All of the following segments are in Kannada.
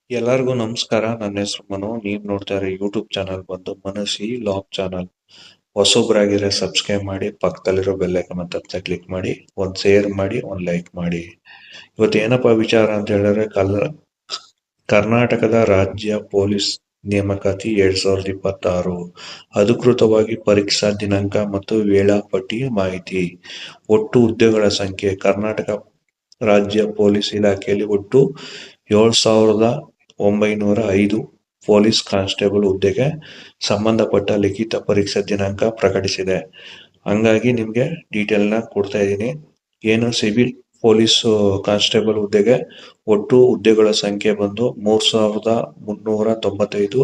ಎಲ್ಲರಿಗೂ ನಮಸ್ಕಾರ. ನನ್ನ ಹೆಸರು ಮನು. ನೀವು ನೋಡ್ತಾ ಇರೋ ಯೂಟ್ಯೂಬ್ ಚಾನಲ್ ಬಂದು ಮನಸಿ ಲಾಗ್ ಚಾನಲ್. ಹೊಸೊಬ್ರಾಗಿದ್ರೆ ಸಬ್ಸ್ಕ್ರೈಬ್ ಮಾಡಿ, ಪಕ್ಕದಲ್ಲಿರೋ ಬೆಲ್ ಐಕಾನ್ ಅಂತ ಕ್ಲಿಕ್ ಮಾಡಿ, ಒಂದು ಶೇರ್ ಮಾಡಿ, ಒಂದು ಲೈಕ್ ಮಾಡಿ. ಇವತ್ತು ಏನಪ್ಪಾ ವಿಚಾರ ಅಂತ ಹೇಳಿದ್ರೆ, ಕರ್ನಾಟಕದ ರಾಜ್ಯ ಪೊಲೀಸ್ ನೇಮಕಾತಿ 2026 ಅಧಿಕೃತವಾಗಿ ಪರೀಕ್ಷಾ ದಿನಾಂಕ ಮತ್ತು ವೇಳಾಪಟ್ಟಿ ಮಾಹಿತಿ. ಒಟ್ಟು ಹುದ್ದೆಗಳ ಸಂಖ್ಯೆ. ಕರ್ನಾಟಕ ರಾಜ್ಯ ಪೊಲೀಸ್ ಇಲಾಖೆಯಲ್ಲಿ ಒಟ್ಟು 7,905 ಪೊಲೀಸ್ ಕಾನ್ಸ್ಟೇಬಲ್ ಹುದ್ದೆಗೆ ಸಂಬಂಧಪಟ್ಟ ಲಿಖಿತ ಪರೀಕ್ಷಾ ದಿನಾಂಕ ಪ್ರಕಟಿಸಿದೆ. ಹಂಗಾಗಿ ನಿಮಗೆ ಡೀಟೇಲ್ನ ಕೊಡ್ತಾ ಇದ್ದೀನಿ. ಏನು ಸಿವಿಲ್ ಪೊಲೀಸ್ ಕಾನ್ಸ್ಟೇಬಲ್ ಹುದ್ದೆಗೆ ಒಟ್ಟು ಹುದ್ದೆಗಳ ಸಂಖ್ಯೆ ಬಂದು 3,395.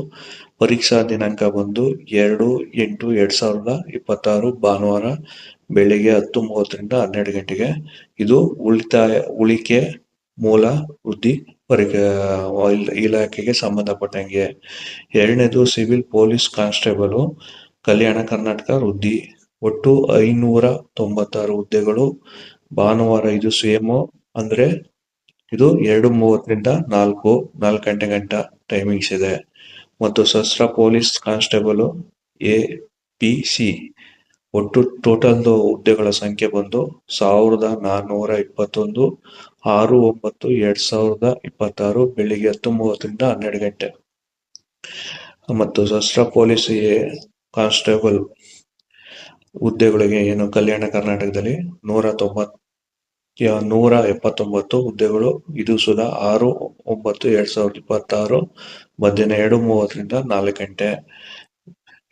ಪರೀಕ್ಷಾ ದಿನಾಂಕ ಬಂದು 2/8/2026 ಭಾನುವಾರ ಬೆಳಿಗ್ಗೆ 10:30ರಿಂದ 12 ಗಂಟೆಗೆ. ಇದು ಉಳಿಕೆ ಮೂಲ ವೃದ್ಧಿ ಇಲಾಖೆಗೆ ಸಂಬಂಧಪಟ್ಟಂಗೆ. ಎರಡನೇದು civil police constable Kalyana Karnataka ವೃದ್ಧಿ. ಒಟ್ಟು 596 ಹುದ್ದೆಗಳು. ಭಾನುವಾರ ಇದು ಸೇಮು, ಅಂದ್ರೆ ಇದು 2:30ರಿಂದ 4 ಗಂಟೆ ಟೈಮಿಂಗ್ಸ್ ಇದೆ. ಮತ್ತು ಸಶಸ್ತ್ರ ಪೊಲೀಸ್ ಕಾನ್ಸ್ಟೇಬಲ್ APC ಒಟ್ಟು ಟೋಟಲ್ ಹುದ್ದೆಗಳ ಸಂಖ್ಯೆ ಬಂದು 1,421. 6/9/2026 ಬೆಳಿಗ್ಗೆ 10:30ರಿಂದ 12 ಗಂಟೆ. ಮತ್ತು ಸಶಸ್ತ್ರ ಪೊಲೀಸ್ ಕಾನ್ಸ್ಟೇಬಲ್ ಹುದ್ದೆಗಳಿಗೆ ಏನು ಕಲ್ಯಾಣ ಕರ್ನಾಟಕದಲ್ಲಿ 179 ಹುದ್ದೆಗಳು. ಇದು ಸುಧಾ 6/9/2026 ಮಧ್ಯಾಹ್ನ 2:30ರಿಂದ 4 ಗಂಟೆ.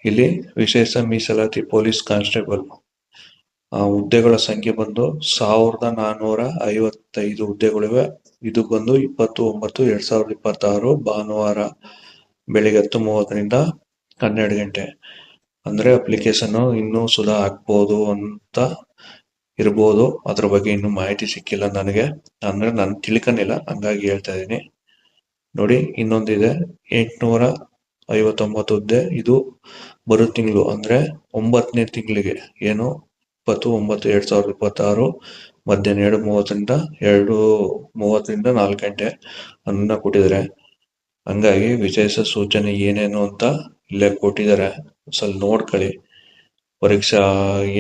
ಇಲ್ಲಿ ವಿಶೇಷ ಮೀಸಲಾತಿ ಪೊಲೀಸ್ ಕಾನ್ಸ್ಟೇಬಲ್ ಹುದ್ದೆಗಳ ಸಂಖ್ಯೆ ಬಂದು 1,455 ಹುದ್ದೆಗಳಿವೆ. ಇದು ಬಂದು 20/9/2026 ಭಾನುವಾರ ಬೆಳಿಗ್ಗೆ 10:30ರಿಂದ 12 ಗಂಟೆ. ಅಂದ್ರೆ ಅಪ್ಲಿಕೇಶನ್ ಇನ್ನೂ ಸುಧಾ ಹಾಕ್ಬೋದು ಅಂತ ಇರ್ಬೋದು. ಅದ್ರ ಬಗ್ಗೆ ಇನ್ನೂ ಮಾಹಿತಿ ಸಿಕ್ಕಿಲ್ಲ ನನಗೆ, ಅಂದ್ರೆ ನಾನು ತಿಳ್ಕೊಂಡಿಲ್ಲ, ಹಂಗಾಗಿ ಹೇಳ್ತಾ ಇದ್ದೀನಿ. ನೋಡಿ, ಇನ್ನೊಂದಿದೆ 859 ಹುದ್ದೆ. ಇದು ಬರೋ ತಿಂಗಳು ಅಂದ್ರೆ 9ನೇ ತಿಂಗಳಿಗೆ, ಏನು 20/9/2026 ಮಧ್ಯಾಹ್ನ 2:30ರಿಂದ 4 ಗಂಟೆ ಅನ್ನ ಕೊಟ್ಟಿದ್ದಾರೆ. ಹಂಗಾಗಿ ವಿಶೇಷ ಸೂಚನೆ ಏನೇನು ಅಂತ ಇಲ್ಲೇ ಕೊಟ್ಟಿದ್ದಾರೆ, ಸ್ವಲ್ಪ ನೋಡ್ಕೊಳ್ಳಿ. ಪರೀಕ್ಷಾ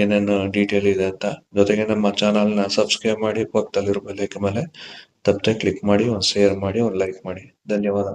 ಏನೇನು ಡೀಟೇಲ್ ಇದೆ ಅಂತ. ಜೊತೆಗೆ ನಮ್ಮ ಚಾನಲ್ನ ಸಬ್ಸ್ಕ್ರೈಬ್ ಮಾಡಿ, ಪಕ್ಕದಲ್ಲಿರೋ ಬೆಲ್ ಐಕಾನ್ ಮೇಲೆ ತಪ್ಪದೆ ಕ್ಲಿಕ್ ಮಾಡಿ, ಒಂದು ಶೇರ್ ಮಾಡಿ, ಒಂದು ಲೈಕ್ ಮಾಡಿ. ಧನ್ಯವಾದ.